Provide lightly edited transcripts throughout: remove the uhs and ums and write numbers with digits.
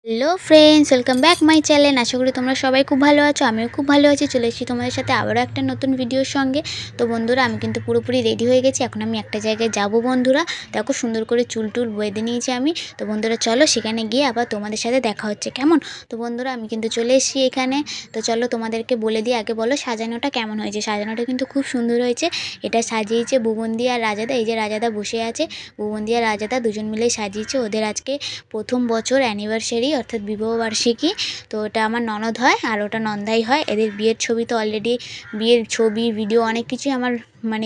Hello friends, welcome back my channel. আশা করি তোমরা সবাই খুব ভালো আছো। আমিও খুব ভালো আছি। চলে এসেছি তোমাদের সাথে আবারও একটা নতুন ভিডিওর সঙ্গে। তো বন্ধুরা, আমি কিন্তু পুরোপুরি রেডি হয়ে গেছি। এখন আমি একটা জায়গায় যাব বন্ধুরা। দেখো, সুন্দর করে চুল টুল বেঁধে নিয়েছি আমি। তো বন্ধুরা, চলো সেখানে গিয়ে আবার তোমাদের সাথে দেখা হচ্ছে, কেমন? তো বন্ধুরা, আমি কিন্তু চলে এসেছি এখানে। তো চলো তোমাদেরকে বলে দিই, আগে বলো সাজানোটা কেমন হয়েছে। সাজানোটা কিন্তু খুব সুন্দর হয়েছে। এটা সাজিয়েছে বুবন্দি আর রাজাদা। এই যে রাজাদা বসে আছে, বুবন্দি আর রাজাদা দুজন মিলেই সাজিয়েছে। ওদের আজকে প্রথম বছর অ্যানিভার্সারি, অর্থাৎ বিবাহবার্ষিকী। তো ওটা আমার ননদ হয় আর ওটা নন্দাই হয়। এদের বিয়ের ছবি তো অলরেডি, বিয়ের ছবি ভিডিও অনেক কিছুই আমার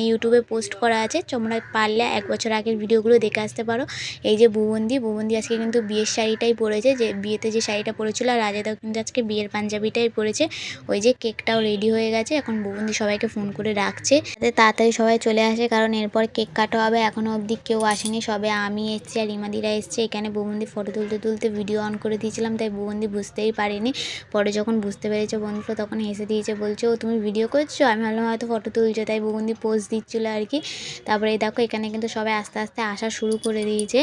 ইউটিউবে পোস্ট করা আছে। তোমরা পারলে 1 বছর আগের ভিডিওগুলো দেখে আসতে পারো। এই যে বুবন্দি আজকে কিন্তু বিয়ের শাড়িটাই পরেছে, যে বিয়েতে যে শাড়িটা পরেছিল। আর রাজাদাও কিন্তু আজকে বিয়ের পাঞ্জাবিটাই পরেছে। ওই যে কেকটাও রেডি হয়ে গেছে। এখন বুবন্দি সবাইকে ফোন করে রাখছে যাতে তাড়াতাড়ি সবাই চলে আসে, কারণ এরপর কেক কাটা হবে। এখনও অবধি কেউ আসেনি, সবে আমি এসেছি আর রিমাদিরা এসছে। এখানে বুবন্দি ফটো তুলতে ভিডিও অন করে দিয়েছিলাম, তাই বুবন্দি বুঝতেই পারিনি। পরে যখন বুঝতে পেরেছে বন্ধুরা, তখন হেসে দিয়েছে, বলছে ও তুমি ভিডিও করছো। আমি ভাবলাম হয়তো ফটো তুলছো, তাই বুবন্দি পোজ দিচ্ছিলো আর কি। তারপরে এই দেখো, এখানে কিন্তু সবাই আস্তে আস্তে আসা শুরু করে দিয়েছে।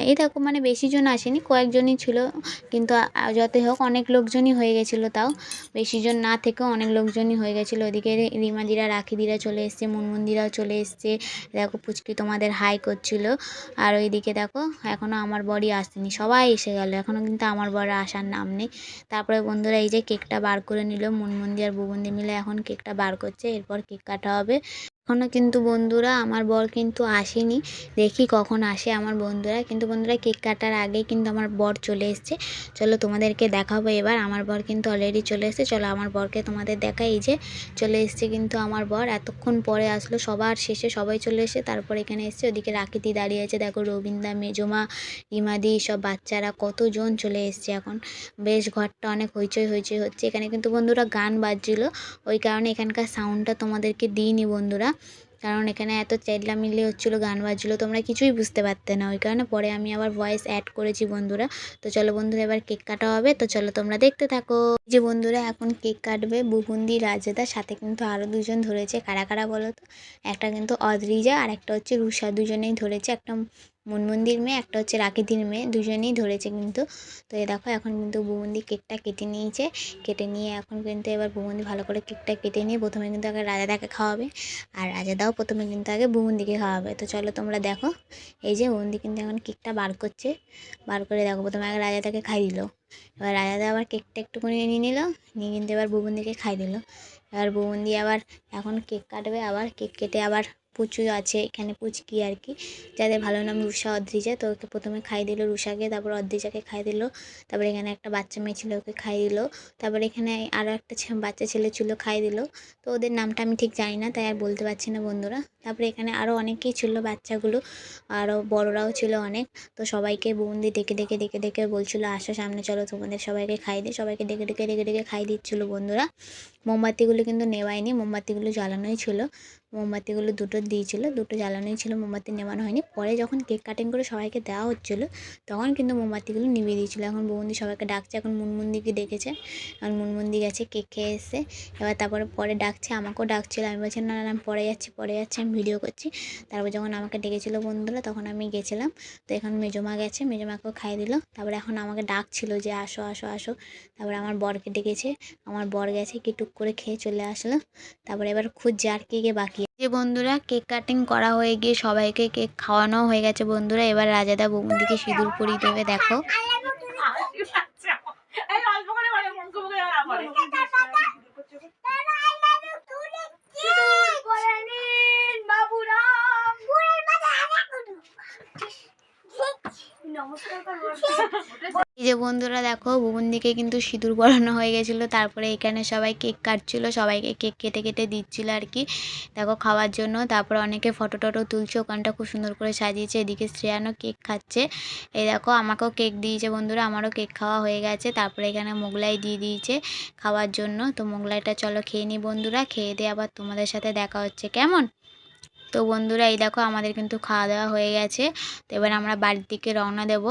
এই দেখো, বেশি জন আসেনি, কয়েকজনই ছিল। কিন্তু যতই হোক অনেক লোকজনই হয়ে গেছিলো। তাও বেশি জন না থেকেও অনেক লোকজনই হয়ে গেছিলো। ওদিকে রিমাদিরা রাখিদিরা চলে এসছে, মুনমুন্দিরাও চলে এসছে। দেখো, পুচকি তোমাদের হাই করছিল। আর ওইদিকে দেখো, এখনও আমার বরই আসেনি, সবাই এসে গেল, এখনও কিন্তু আমার বর আসার নাম নেই। তারপরে বন্ধুরা, এই যে কেকটা বার করে নিল, মুনমুন্দি আর বুবন্দি মিলে এখন কেকটা বার করছে। এরপর কেক কাটা হবে। এখনও কিন্তু বন্ধুরা আমার বর কিন্তু আসেনি, দেখি কখন আসে আমার বন্ধুরা। কিন্তু বন্ধুরা, কেক কাটার আগেই কিন্তু আমার বর চলে এসছে। চলো তোমাদেরকে দেখাবো এবার। আমার বর কিন্তু অলরেডি চলে এসছে। চলো আমার বরকে তোমাদের দেখাই। এই যে চলে এসছে কিন্তু আমার বর, এতক্ষণ পরে আসলো। সবার শেষে সবাই চলে এসে তারপর এখানে এসছে। ওদিকে রাকিতি দাঁড়িয়ে আছে, দেখো রবিন্দা, মেজমা, রিমাদি, সব বাচ্চারা কতজন চলে এসছে। এখন বেশ ঘরটা অনেক হইচই হচ্ছে। এখানে কিন্তু বন্ধুরা গান বাজছিল, ওই কারণে এখানকার সাউন্ডটা তোমাদেরকে দিইনি বন্ধুরা, কারণ এখানে এত চেল্লামিল্লি হচ্ছিলো, গান বাজছিলো, তোমরা কিছুই বুঝতে পারতে না। ওই কারণে পরে আমি আবার ভয়েস অ্যাড করেছি বন্ধুরা। তো চলো বন্ধুরা, এবার কেক কাটা হবে। তো চলো তোমরা দেখতে থাকো। যে বন্ধুরা, এখন কেক কাটবে বুবন্দি, রাজেদার সাথে কিন্তু আরও দুজন ধরেছে। কারা কারা বলো তো? একটা কিন্তু অদ্রিজা আর একটা হচ্ছে রুষা, দুজনেই ধরেছে। একটা মুনমুন্দির মেয়ে, একটা হচ্ছে রাকিদির মেয়ে, দুজনেই ধরেছে কিন্তু। তো এই দেখো, এখন কিন্তু বুবন্দি কেকটা কেটে নিয়েছে। কেটে নিয়ে এখন কিন্তু এবার বুবন্দি ভালো করে কেকটা কেটে নিয়ে প্রথমে কিন্তু আগে রাজাদাকে খাওয়াবে, আর রাজাদাও প্রথমে কিন্তু আগে বুবন্দিকে খাওয়াবে। তো চলো তোমরা দেখো। এই যে বুবন্দি কিন্তু এখন কেকটা বার করছে। বার করে দেখো, প্রথমে আগে রাজাদাকে খাই দিল। এবার রাজাদা আবার কেকটা একটুখানি নিয়ে নিল, নিয়ে কিন্তু এবার বুবন্দিকে খাই দিল। এবার বুবন্দি আবার এখন কেক কাটবে। আবার কেক কেটে আবার পুচু আছে এখানে, পুচকি আর কি, যাদের ভালো নাম রুষা, অদ্রিজা। তো ওকে প্রথমে খাই দিল রুষাকে, তারপর অদ্রিজাকে খাই দিল। তারপরে এখানে একটা বাচ্চা মেয়ে ছিল, ওকে খাই দিল। তারপরে এখানে আরও একটা বাচ্চা ছেলে ছিল, খাই দিল। তো ওদের নামটা আমি ঠিক জানি না, তাই আর বলতে পারছি না বন্ধুরা। তারপরে এখানে আরও অনেকেই ছিল, বাচ্চাগুলো আরও বড়রাও ছিল অনেক। তো সবাইকে বুবন্দি ডেকে বলছিল, আসো সামনে চলো, তোমাদের সবাইকে খাই দিই। সবাইকে ডেকে খাই দিচ্ছিলো বন্ধুরা। মোমবাতিগুলো কিন্তু নেওয়ায়নি, মোমবাতিগুলো জ্বালানোই ছিল। মোমবাতিগুলো দুটো দিয়েছিল, দুটো জ্বালানোই ছিল, মোমবাতি নেওয়ানো হয়নি। পরে যখন কেক কাটিং করে সবাইকে দেওয়া হচ্ছিলো, তখন কিন্তু মোমবাতিগুলো নিভিয়ে দিয়েছিলো। এখন বুবন্দি সবাইকে ডাকছে, এখন মুনমুন্দিকে ডেকেছে। আর মুনমুন্দি গেছে কেক খেয়ে এসে। এবার তারপরে পরে ডাকছে, আমাকেও ডাকছিল। আমি বলছি না না, আমি পরে যাচ্ছি, আমি ভিডিও করছি। তারপর যখন আমাকে ডেকেছিলো বন্ধুরা, তখন আমি গেছিলাম। তো এখন মেজমা গেছে, মেজমাকেও খাই দিল। তারপরে এখন আমাকে ডাকছিল যে আসো আসো আসো। তারপরে আমার বরকে ডেকেছে, আমার বর গেছে, কি টুক করে খেয়ে চলে আসলো। তারপরে এবার খুঁজছে আর কে কে বাকি। যে বন্ধুরা, কেক কাটিং করা হয়ে গিয়ে সবাইকে কেক খাওয়ানো হয়ে গেছে বন্ধুরা। এবার রাজাদা বুবন্দিকে সিঁদুর পরিয়ে দেবে, দেখো। এই যে বন্ধুরা দেখো, বুবন্দিকে কিন্তু সিঁদুর পরানো হয়ে গেছিলো। তারপরে এখানে সবাই কেক কাটছিল, সবাইকে কেক কেটে কেটে দিচ্ছিল আর কি, দেখো খাওয়ার জন্য। তারপরে অনেকে ফটো টটো তুলছে, ওখানটা খুব সুন্দর করে সাজিয়েছে। এদিকে শ্রেয়ানও কেক খাচ্ছে। এই দেখো, আমাকেও কেক দিয়েছে বন্ধুরা, আমারও কেক খাওয়া হয়ে গেছে। তারপরে এখানে মোগলাই দিয়ে দিয়েছে খাওয়ার জন্য। তো মোগলাইটা চলো খেয়ে নিই বন্ধুরা, খেয়ে দিয়ে আবার তোমাদের সাথে দেখা হচ্ছে, কেমন? তো বন্ধুরা, এই দেখো আমাদের কিন্তু খাওয়া দাওয়া হয়ে গেছে। তো এবার আমরা বাড়ির দিকে রওনা দেব,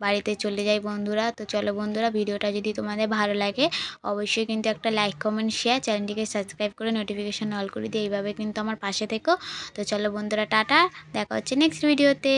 বাড়িতে চলে যাই বন্ধুরা। তো চলো বন্ধুরা, ভিডিওটা যদি তোমাদের ভালো লাগে অবশ্যই কিন্তু একটা লাইক কমেন্ট শেয়ার, চ্যানেলটিকে সাবস্ক্রাইব করে নোটিফিকেশান অল করে দিয়ে এইভাবে কিন্তু আমার পাশে থেকো। তো চলো বন্ধুরা, টাটা, দেখা হচ্ছে নেক্সট ভিডিওতে।